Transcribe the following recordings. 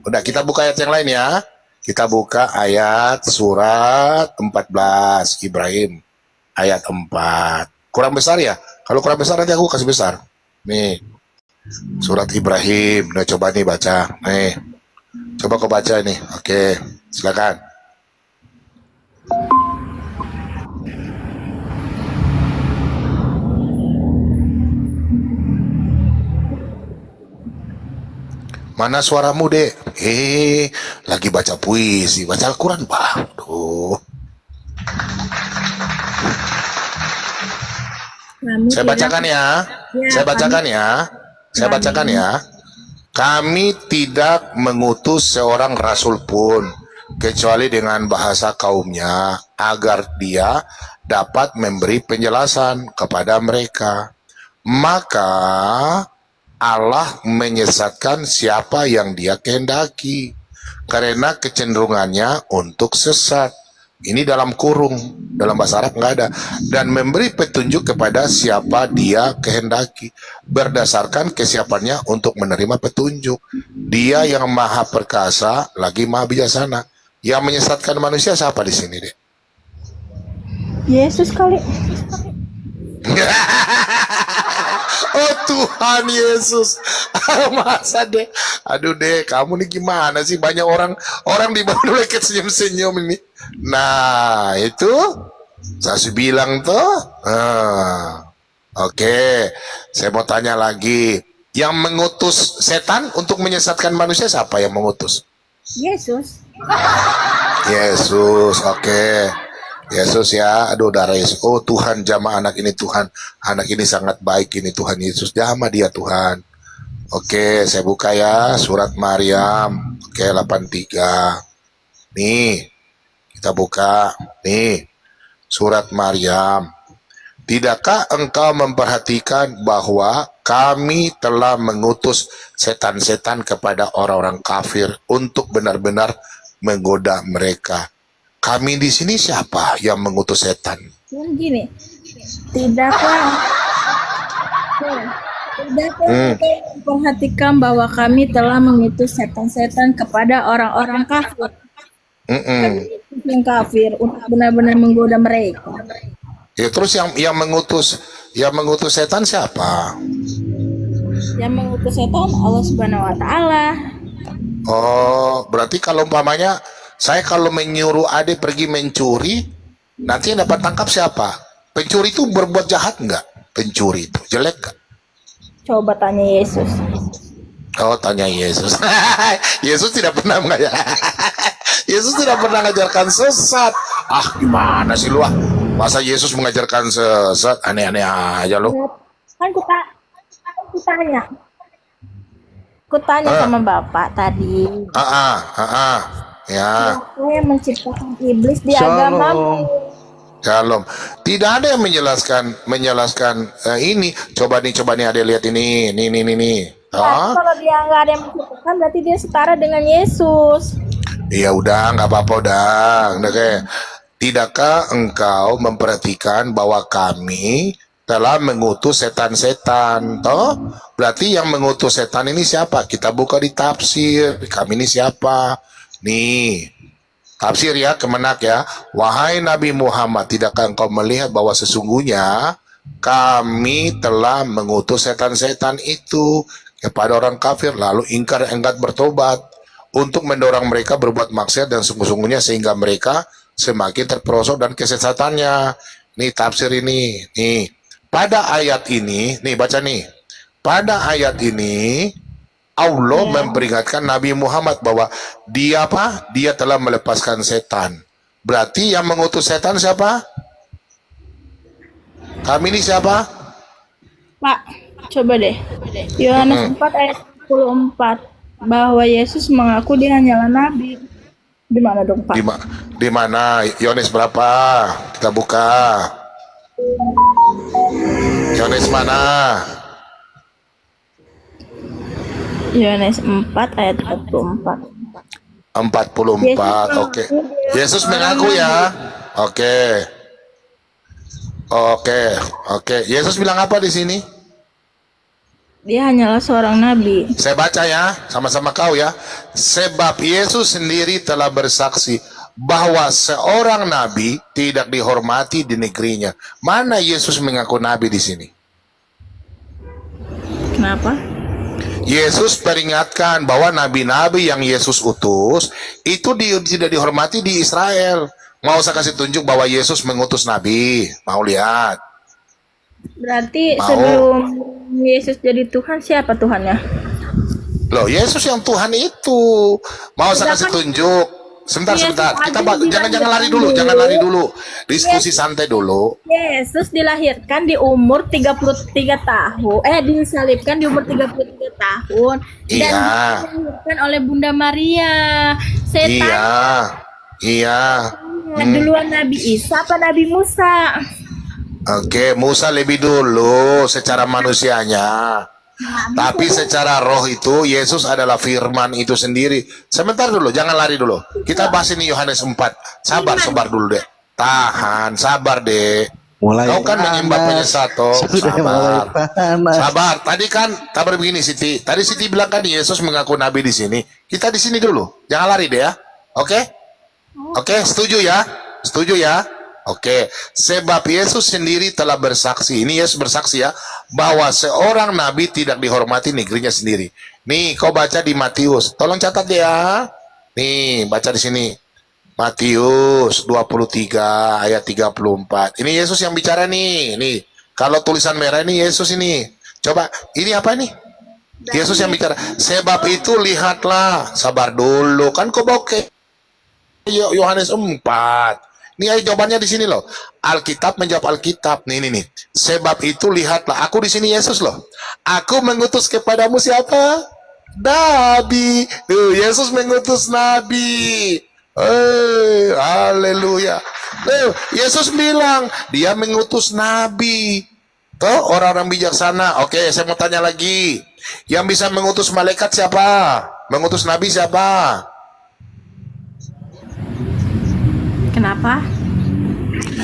Udah, kita buka ayat yang lain ya. Kita buka ayat surat 14 Ibrahim. Ayat 4. Kurang besar ya? Kalau kurang besar nanti aku kasih besar. Nih, surat Ibrahim. Udah coba nih baca. Nih, coba kau baca nih. Oke, silakan. Mana suaramu, Dek? Lagi baca puisi, baca Al-Quran, Pak. Aduh. Saya bacakan ya. Saya bacakan ya. Saya bacakan ya. Kami tidak mengutus seorang rasul pun kecuali dengan bahasa kaumnya agar dia dapat memberi penjelasan kepada mereka. Maka Allah menyesatkan siapa yang dia kehendaki karena kecenderungannya untuk sesat. Ini dalam kurung, dalam bahasa Arab nggak ada. Dan memberi petunjuk kepada siapa dia kehendaki berdasarkan kesiapannya untuk menerima petunjuk. Dia yang maha perkasa lagi maha bijaksana. Yang menyesatkan manusia siapa di sini, Dek? Yesus kali. Oh Tuhan Yesus. Masa, Dek? Aduh, Dek, kamu nih gimana sih? Banyak orang di bawah leket senyum-senyum ini. Nah, itu saya bilang tuh. Oke, saya mau tanya lagi. Yang mengutus setan untuk menyesatkan manusia siapa yang mengutus? Yesus. Yesus, oke. Yesus ya, aduh darah Yesus. Oh Tuhan, jamah anak ini Tuhan. Anak ini sangat baik ini Tuhan Yesus. Jamah dia Tuhan. Oke, saya buka ya surat Maryam. Oke, 83. Nih, kita buka. Nih, surat Maryam. Tidakkah engkau memperhatikan bahwa kami telah mengutus setan-setan kepada orang-orang kafir untuk benar-benar menggoda mereka? Kami di sini siapa yang mengutus setan? Yang gini. Tidaklah memperhatikan bahwa kami telah mengutus setan-setan kepada orang-orang kafir. Yang kafir untuk benar-benar menggoda mereka. Ya, terus yang mengutus setan siapa? Yang mengutus setan Allah Subhanahu wa taala. Oh, berarti kalau umpamanya saya kalau menyuruh adik pergi mencuri, nanti yang dapat tangkap siapa? Pencuri itu berbuat jahat nggak? Pencuri itu jelek nggak? Coba tanya Yesus. Oh, tanya Yesus. Yesus tidak pernah mengajarkan. Yesus tidak pernah mengajarkan sesat. Ah, gimana sih lu? Masa Yesus mengajarkan sesat? Aneh-aneh aja lu. Kan ku tanya sama Bapak tadi. Ya. Siapa yang menciptakan iblis di agamamu? Shalom. Tidak ada yang menjelaskan ini. Coba nih ada lihat ini. Nih. Kalau dia nggak ada yang menciptakan, berarti dia setara dengan Yesus. Ya udah, nggak apa-apa udah kayak. Tidakkah engkau memperhatikan bahwa kami telah mengutus setan-setan? Toh, berarti yang mengutus setan ini siapa? Kita buka di tafsir. Kami ini siapa? Nih, tafsir ya, Kemenak ya. Wahai Nabi Muhammad, tidakkah engkau melihat bahwa sesungguhnya kami telah mengutus setan-setan itu kepada orang kafir, lalu ingkar enggan bertobat untuk mendorong mereka berbuat maksiat dan sungguh-sungguhnya sehingga mereka semakin terperosok dan kesesatannya. Nih tafsir ini. Nih, pada ayat ini, nih baca nih. Pada ayat ini Allah memperingatkan Nabi Muhammad bahwa dia apa? Dia telah melepaskan setan. Berarti yang mengutus setan siapa? Kami ini siapa? Pak, coba deh. Yohanes 4 ayat 24 bahwa Yesus mengaku dia hanyalah nabi. Di mana dong, Pak? Di mana? Yohanes berapa? Kita buka. Yohanes mana? Yohanes 4 ayat 44. 44. Oke. Yesus mengaku ya. Oke. Yesus bilang apa di sini? Dia hanyalah seorang nabi. Saya baca ya, sama-sama kau ya. Sebab Yesus sendiri telah bersaksi bahwa seorang nabi tidak dihormati di negerinya. Mana Yesus mengaku nabi di sini? Kenapa? Yesus peringatkan bahwa nabi-nabi yang Yesus utus itu tidak dihormati di Israel. Mau saya kasih tunjuk bahwa Yesus mengutus nabi? Mau lihat? Berarti Mau. sebelum Yesus jadi Tuhan, siapa Tuhannya? Loh, Yesus yang Tuhan itu. Mau saya kasih tunjuk? Sebentar, Yesus sebentar. Kita aja jangan lari dulu, dilahirkan jangan lari dulu. Diskusi Yesus. santai dulu. Yesus dilahirkan di umur 33 tahun. Disalibkan di umur 33 tahun. Dan Iya. dilahirkan oleh Bunda Maria. Setan Iya. duluan Nabi Isa apa Nabi Musa? Oke, Musa lebih dulu secara manusianya. Tapi secara roh itu Yesus adalah firman itu sendiri. Sebentar dulu, jangan lari dulu. Kita bahas ini Yohanes 4. Sabar dulu deh. Tahan, sabar deh. Mulai Kau kan menyembah penyesat toh. Sudah mulai Sabar. panas. Sabar. Tadi kan kabar begini Siti. Tadi Siti bilang kan Yesus mengaku nabi di sini. Kita di sini dulu. Jangan lari deh ya. Oke? Oke, setuju ya? Setuju ya? Oke, sebab Yesus sendiri telah bersaksi, ini Yesus bersaksi ya, bahwa seorang nabi tidak dihormati negerinya sendiri. Nih, kau baca di Matius, tolong catat ya. Nih, baca di sini. Matius 23 ayat 34. Ini Yesus yang bicara nih. Nih, kalau tulisan merah ini Yesus ini. Coba, ini apa nih? Yesus yang bicara. Sebab itu lihatlah, sabar dulu. Kan kau bawa ke Yohanes 4. Ini ayo jawabannya di sini loh. Alkitab menjawab Alkitab. Nih. Sebab itu lihatlah, aku di sini Yesus loh. Aku mengutus kepadamu siapa? Nabi. Yesus mengutus nabi. Haleluya. Yesus bilang dia mengutus nabi. Tuh orang-orang bijaksana. Oke, saya mau tanya lagi. Yang bisa mengutus malaikat siapa? Mengutus nabi siapa? Kenapa?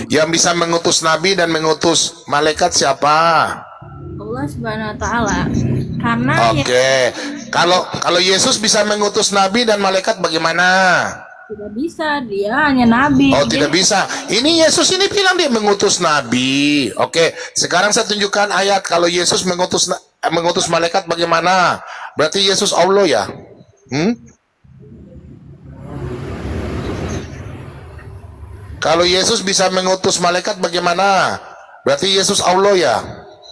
Yang bisa mengutus nabi dan mengutus malaikat siapa? Allah Subhanahu wa taala. Karena Oke. Kalau Yesus bisa mengutus nabi dan malaikat bagaimana? tidak bisa, dia hanya nabi. Oh, tidak bisa. Ini Yesus ini bilang dia mengutus nabi. Oke, sekarang saya tunjukkan ayat kalau Yesus mengutus malaikat bagaimana? Berarti Yesus Allah ya? Kalau Yesus bisa mengutus malaikat bagaimana? Berarti Yesus Allah ya?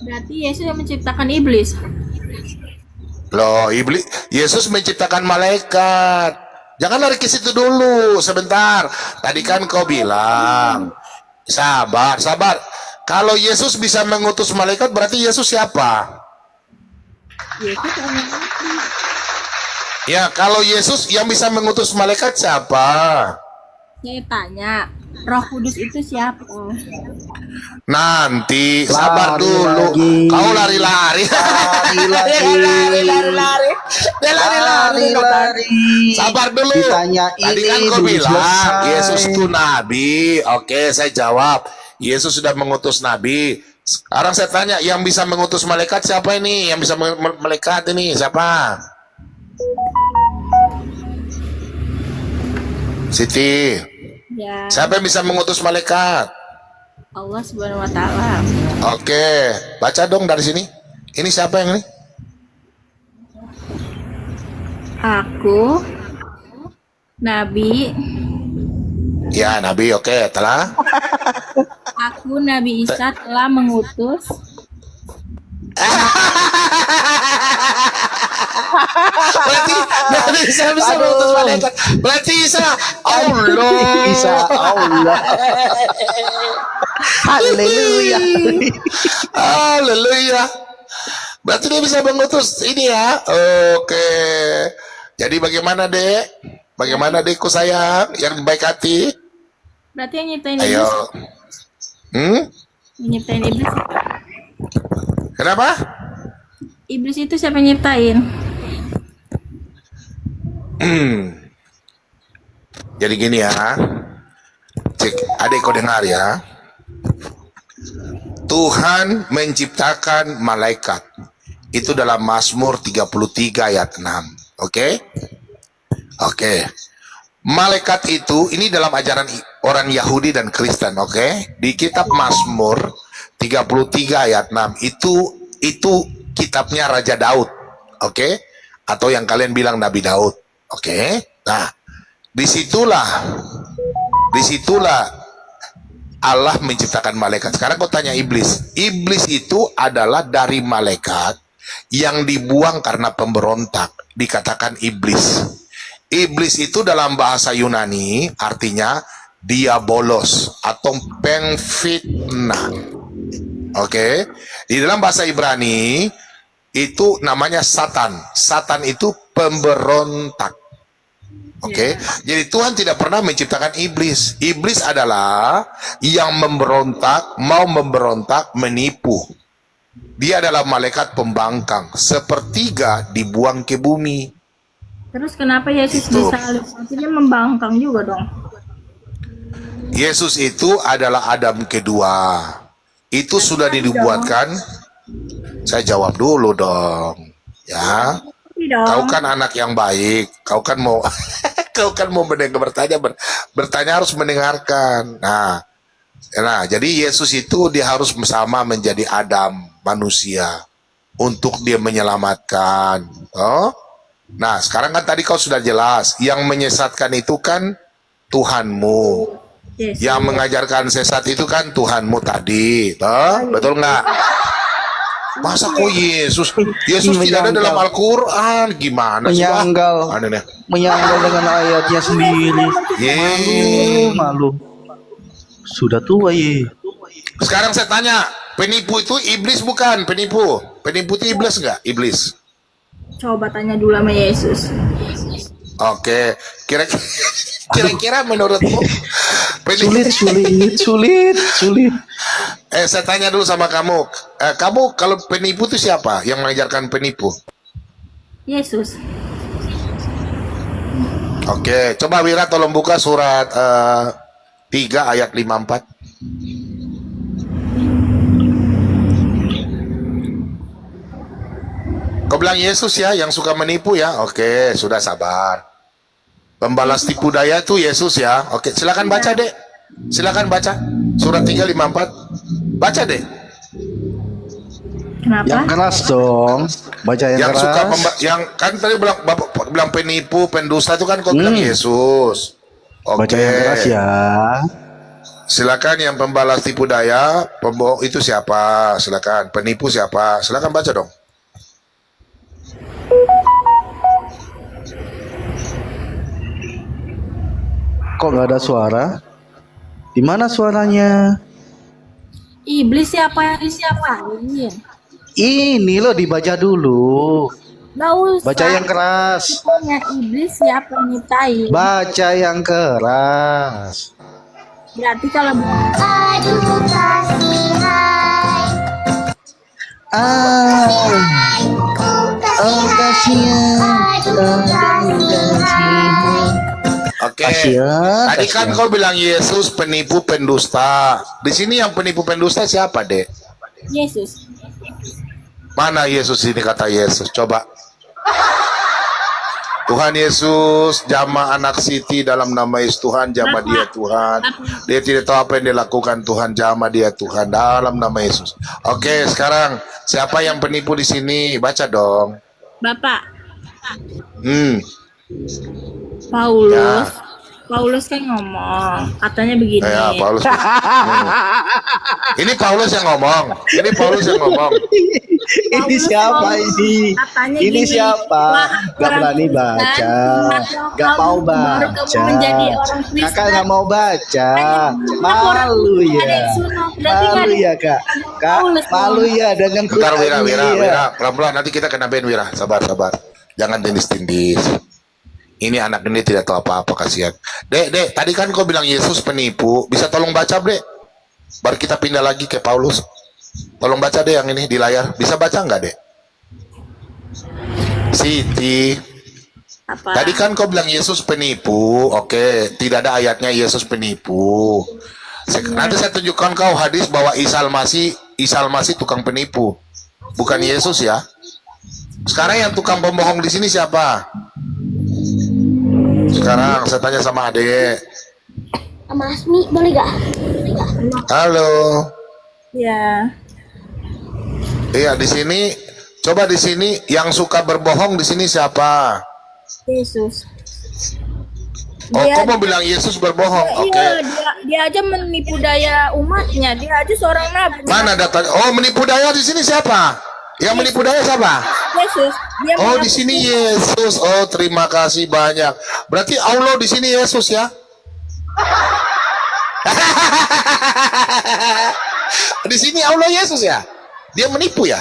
Berarti Yesus yang menciptakan iblis. Loh, Yesus menciptakan malaikat. Jangan lari ke situ dulu, sebentar. Tadi kan kau bilang, sabar. Kalau Yesus bisa mengutus malaikat, berarti Yesus siapa? Yesus hanya nabi. Ya, kalau Yesus yang bisa mengutus malaikat siapa? Saya tanya, Roh Kudus itu siapa? Nanti, sabar Lari dulu. lagi. Kau lari-lari. Lari. Dia lari-lari. Sabar dulu. Ditanya Tadi ini kan kau belum bilang selesai. Yesus itu nabi. Oke, saya jawab. Yesus sudah mengutus nabi. Sekarang saya tanya, yang bisa mengutus malaikat siapa ini? Yang bisa malaikat ini siapa? Siti. Ya, Siapa yang bisa mengutus malaikat? Allah Subhanahu wa taala. Oke, baca dong dari sini. Ini siapa yang ini? Aku Nabi, Ya, nabi. Oke, telah. aku Nabi Isa telah mengutus Berarti Isa bisa mengutus malaikat. Berarti Isa Allah. Bisa Allah. Haleluya. Haleluya. Berarti dia bisa mengutus ini ya. Oke. Jadi bagaimana, Dek? Bagaimana, Dekku sayang yang baik hati? berarti yang nyiptain Ayo. iblis. Yang nyiptain iblis. Kenapa? Iblis itu siapa yang nyiptain? Jadi gini ya. Cek, adik kau dengar ya. Tuhan menciptakan malaikat. Itu dalam Mazmur 33 ayat 6. Oke? Oke. Malaikat itu, ini dalam ajaran orang Yahudi dan Kristen, oke? Di kitab Mazmur 33 ayat 6, itu kitabnya Raja Daud, oke? Atau yang kalian bilang Nabi Daud, oke? Nah, disitulah Allah menciptakan malaikat. Sekarang kau tanya iblis. Iblis itu adalah dari malaikat yang dibuang karena pemberontak, dikatakan iblis. Iblis itu dalam bahasa Yunani artinya diabolos atau pengfitnah. Oke. Di dalam bahasa Ibrani itu namanya Satan. Satan itu pemberontak. Oke. Jadi Tuhan tidak pernah menciptakan iblis. Iblis adalah yang memberontak, mau memberontak, menipu. Dia adalah malaikat pembangkang, sepertiga dibuang ke bumi. Terus kenapa Yesus Itu. disalib? Artinya membangkang juga dong. Yesus itu adalah Adam kedua. Itu sudah dibuatkan. Saya jawab dulu dong. Ya. Tidak. Kau kan anak yang baik. Kau kan mau kau kan mau bertanya harus mendengarkan. Nah, jadi Yesus itu dia harus sama menjadi Adam, manusia, untuk dia menyelamatkan. Oh? Nah, sekarang kan tadi kau sudah jelas, yang menyesatkan itu kan Tuhanmu. Yes. Yang mengajarkan sesat itu kan Tuhanmu tadi. Toh? Betul nggak? Masa kok Yesus tidak ada dalam Al-Quran? Gimana sih? Menyanggal. Aneh. Menyanggal dengan ayatnya sendiri. Malu. Sudah tua ye. Sekarang saya tanya, penipu itu iblis bukan? Penipu itu iblis nggak? Iblis. Coba tanya dulu sama Yesus. Oke, kira-kira menurutmu Sulit. saya tanya dulu sama kamu. Kamu kalau penipu itu siapa yang mengajarkan penipu? Yesus. Oke, coba Wira tolong buka surat 3 ayat 54. Kau bilang Yesus ya yang suka menipu ya. Oke, sudah sabar. Pembalas tipu daya itu Yesus ya. Oke, silakan baca, Dek. Silakan baca. Surat 3:54. Baca, Dek. Kenapa? Yang keras dong. Baca yang keras. Suka yang kan tadi Bapak bilang penipu, pendusta itu kan kau bilang Yesus. Oke. Baca yang keras ya. Silakan yang pembalas tipu daya, pembohong itu siapa? Silakan. Penipu siapa? Silakan baca dong. Kok nggak ada suara? Di mana suaranya? Iblis siapa ini? Ini loh dibaca dulu. Nggak usah. Baca yang keras. Tanya iblis siapa yang nyiptain? Baca yang keras. Berarti kalau Aduh kasihan, Kasihan. Oke. Kasihan, Tadi kan kasihan. kau bilang Yesus penipu pendusta. Di sini yang penipu pendusta siapa, Dek? Yesus. Mana Yesus ini kata Yesus? Coba. Tuhan Yesus jama anak Siti dalam nama Yesus Tuhan, jama dia Tuhan. Dia tidak tahu apa yang dilakukan Tuhan, jama dia Tuhan dalam nama Yesus. Oke, sekarang siapa yang penipu di sini? Baca dong. Bapak. Ya. Paulus kan ngomong, katanya begini. Ya, Paulus. Ini Paulus yang ngomong. Ini Paulus yang ngomong. Ini siapa ini? Katanya Ini gini, siapa? wah, Gak orang berani Kristen, baca. atau Gak kamu mau baru baca. kamu menjadi orang Kristen. Kakak gak mau baca. Aku orang Malu Kristen, ya. ada yang sunat. Berarti nggak Malu ada- ya kak. Kak Paulus malu ngomong. ya dengan Bentar Quran Wira, ya. pelan-pelan nanti kita kena ban Wira. Sabar. Jangan tindis-tindis. Ini anak ini tidak tahu apa-apa, kasihan. Dek, tadi kan kau bilang Yesus penipu. Bisa tolong baca, Dek? Baru kita pindah lagi ke Paulus. Tolong baca deh yang ini di layar. Bisa baca nggak, Dek? Siti. Apa? Tadi kan kau bilang Yesus penipu. Oke, tidak ada ayatnya Yesus penipu. Nanti saya tunjukkan kau hadis bahwa Isa Al-Masih tukang penipu. Bukan Yesus ya. Sekarang yang tukang pembohong di sini siapa? Sekarang saya tanya sama adek. Sama Asmi, boleh gak? Halo. Ya. Iya, di sini. Coba di sini yang suka berbohong di sini siapa? Yesus. Oh, Dia- kok mau bilang Yesus berbohong? Oke. Iya, dia aja menipu daya umatnya. Dia aja seorang nabi. Mana datanya? Oh, menipu daya di sini siapa? Yang menipu daya siapa? Yesus. Dia Oh, mengaku- di sini Yesus. Oh, terima kasih banyak. Berarti Allah di sini Yesus ya? Di sini Allah Yesus ya? Dia menipu ya?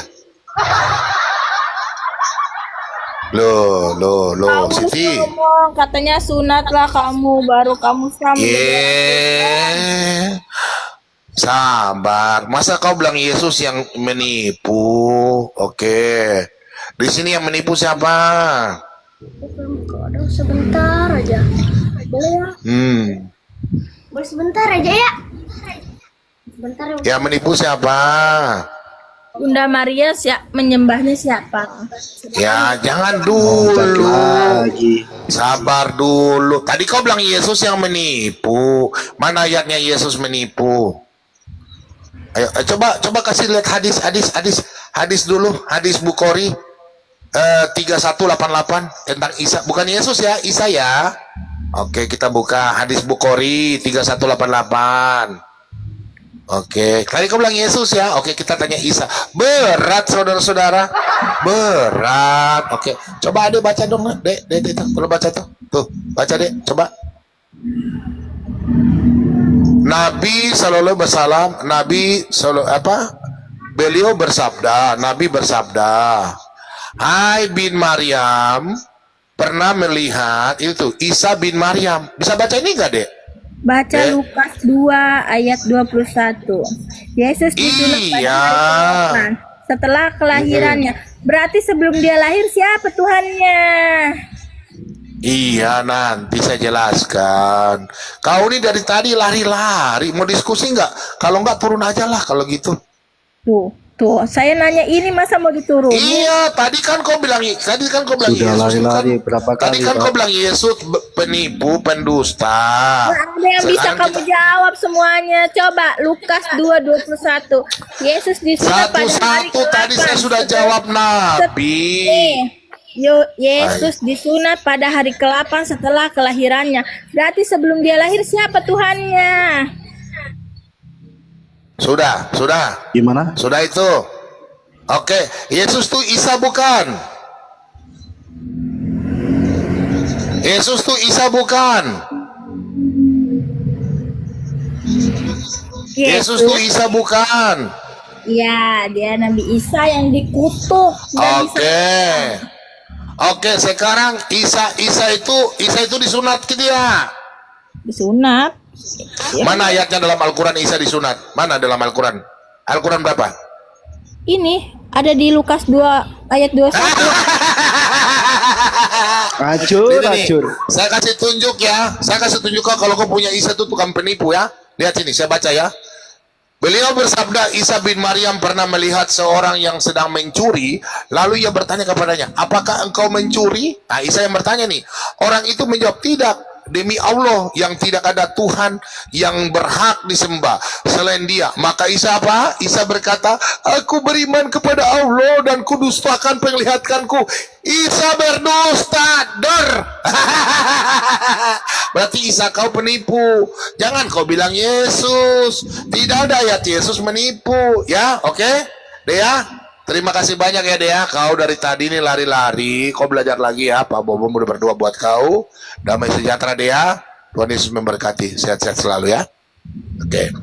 Loh, Paulus Siti. ngomong, katanya sunatlah kamu, baru kamu sama. Sabar. Masa kau bilang Yesus yang menipu? Oke. Di sini yang menipu siapa? Aduh, sebentar aja. Boleh ya? Boleh sebentar aja ya? Sebentar ya. Yang menipu siapa? Bunda Maria menyembahnya siapa? Ya, jangan Loncat dulu. lagi. Sabar dulu. Tadi kau bilang Yesus yang menipu. Mana ayatnya Yesus menipu? Ayo, coba kasih lihat hadis dulu, hadis Bukhari 3188 tentang Isa, bukan Yesus ya, Isa ya. Oke, kita buka hadis Bukhari 3188. Oke, tadi kau bilang Yesus ya. Oke, kita tanya Isa. Berat saudara-saudara, berat. Oke, coba adek baca dong, dek, kalau baca tuh, baca dek, coba. Nabi Sallallahu Alaihi Wasallam, beliau bersabda, Nabi bersabda, Hai bin Maryam, pernah melihat itu Isa bin Maryam. Bisa baca ini enggak, dek? Baca Lukas 2 ayat 21. Yesus disunat pada Iya. hari ke-8 setelah kelahirannya. Berarti sebelum dia lahir siapa Tuhannya? Iya, nanti saya jelaskan. Kau ini dari tadi lari-lari, mau diskusi nggak? Kalau nggak turun aja lah kalau gitu. Tuh, saya nanya ini masa mau diturunin? Iya, tadi kan kau bilang Sudah Yesus lari-lari kan, berapa tadi kali, kan Pak? kau bilang Yesus pennipu, pendusta. Nggak ada yang bisa Sekarang kamu jawab semuanya. Coba Lukas 2:21. Yesus disunat pada hari Satu-satu tadi ke-8 saya sudah setelah- jawab Nabi. Yesus disunat pada hari ke-8 setelah kelahirannya. Berarti sebelum dia lahir siapa Tuhannya? Sudah. Gimana? Sudah itu. Oke, Yesus tuh Isa bukan? Yesus tuh Isa bukan? Yesus tuh Isa bukan? Ya, dia Nabi Isa yang dikutuk. Dan Oke, sekarang Isa itu disunat ke dia. disunat. Mana ayatnya dalam Al-Quran Isa disunat? Mana dalam Al-Quran? Al-Quran berapa? Ini ada di Lukas 2 ayat 21. Acur, Ini nih, acur. saya kasih tunjuk ya. Saya kasih tunjuk kalau kau punya Isa itu tukang penipu ya. Lihat sini, saya baca ya. Beliau bersabda, Isa bin Maryam pernah melihat seorang yang sedang mencuri, lalu ia bertanya kepadanya, apakah engkau mencuri? Nah, Isa yang bertanya nih. Orang itu menjawab, tidak. Demi Allah yang tidak ada Tuhan yang berhak disembah selain dia. Maka Isa apa? Isa berkata, aku beriman kepada Allah dan kudustakan penglihatanku. Isa berdusta, dor. Berarti Isa kau penipu. Jangan kau bilang Yesus. Tidak ada ayat Yesus menipu. Ya, oke? Dea, terima kasih banyak ya Dea. Kau dari tadi ini lari-lari. Kau belajar lagi ya. Pak Bobo udah berdoa buat kau. Damai sejahtera Dea. Tuhan Yesus memberkati. Sehat-sehat selalu ya. Oke.